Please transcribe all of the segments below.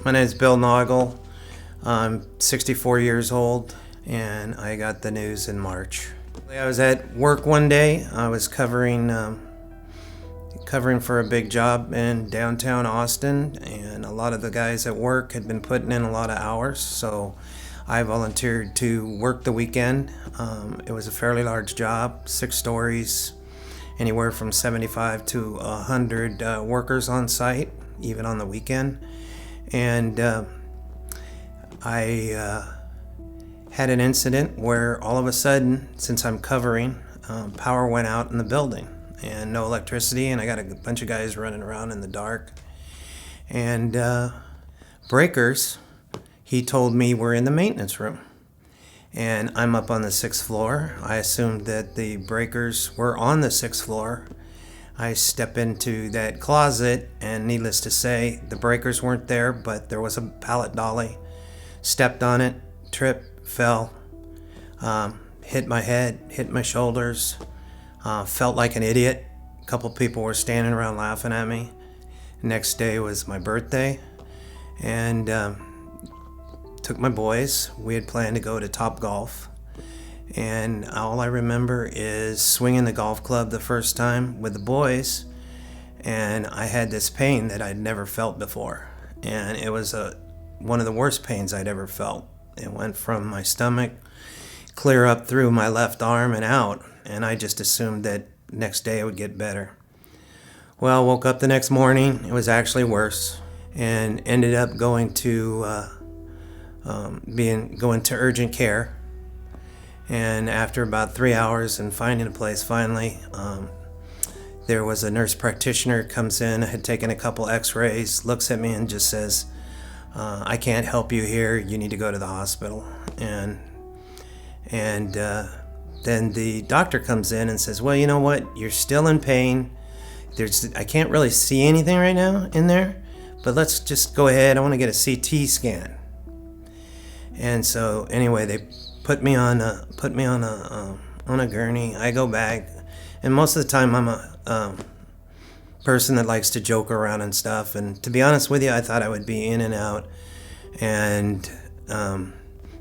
My name is Bill Naugle. I'm 64 years old, and I got the news in March. I was at work one day. I was covering for a big job in downtown Austin, and a lot of the guys at work had been putting in a lot of hours, so I volunteered to work the weekend. It was a fairly large job, 6 stories, anywhere from 75 to 100 workers on site, even on the weekend. And I had an incident where all of a sudden, since I'm covering, power went out in the building and no electricity, and I got a bunch of guys running around in the dark. And breakers, he told me, were in the maintenance room. And I'm up on the 6th floor. I assumed that the breakers were on the 6th floor. I step into that closet, and needless to say, the breakers weren't there, but there was a pallet dolly. Stepped on it, tripped, fell, hit my head, hit my shoulders, felt like an idiot. A couple people were standing around laughing at me. Next day was my birthday, and took my boys. We had planned to go to Top Golf, and all I remember is swinging the golf club the first time with the boys, and I had this pain that I'd never felt before, and it was one of the worst pains I'd ever felt. It went from my stomach clear up through my left arm and out, and I just assumed that next day it would get better. Well, woke up the next morning, it was actually worse, and ended up going to urgent care. And after about 3 hours and finding a place, finally, there was a nurse practitioner comes in, had taken a couple x-rays, looks at me and just says, I can't help you here, you need to go to the hospital. And then the doctor comes in and says, well, you know what, you're still in pain. I can't really see anything right now in there, but let's just go ahead, I want to get a CT scan. And so anyway, they put me on a gurney. I go back, and most of the time I'm a person that likes to joke around and stuff. And to be honest with you, I thought I would be in and out, and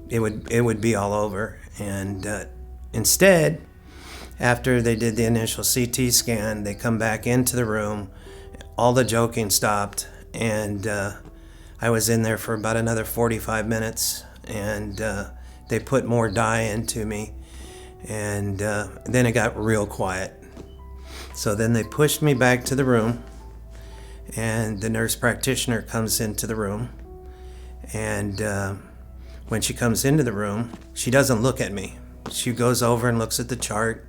it would be all over. And instead, after they did the initial CT scan, they come back into the room. All the joking stopped, and I was in there for about another 45 minutes. And they put more dye into me, and then it got real quiet. So then they pushed me back to the room, and the nurse practitioner comes into the room, and when she comes into the room, she doesn't look at me. She goes over and looks at the chart,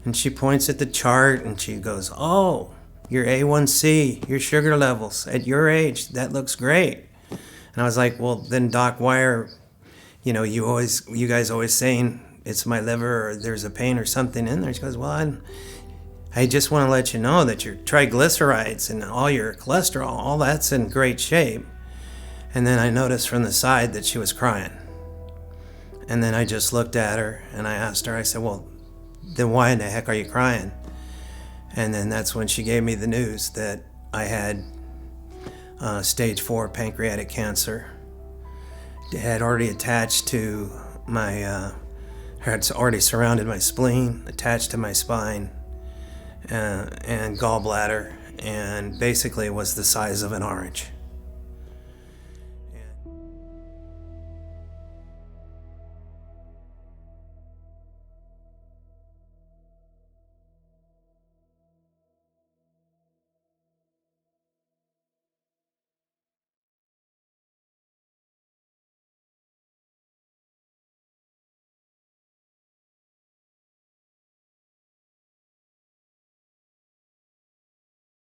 and she points at the chart, and she goes, oh, your A1C, your sugar levels at your age, that looks great. And I was like, well, then Doc, why are, you guys always saying it's my liver or there's a pain or something in there? She goes, well, I just want to let you know that your triglycerides and all your cholesterol, all that's in great shape. And then I noticed from the side that she was crying. And then I just looked at her and I asked her, I said, well, then why in the heck are you crying? And then that's when she gave me the news that I had stage 4 pancreatic cancer. It had already attached to had already surrounded my spleen, attached to my spine, and gallbladder, and basically was the size of an orange.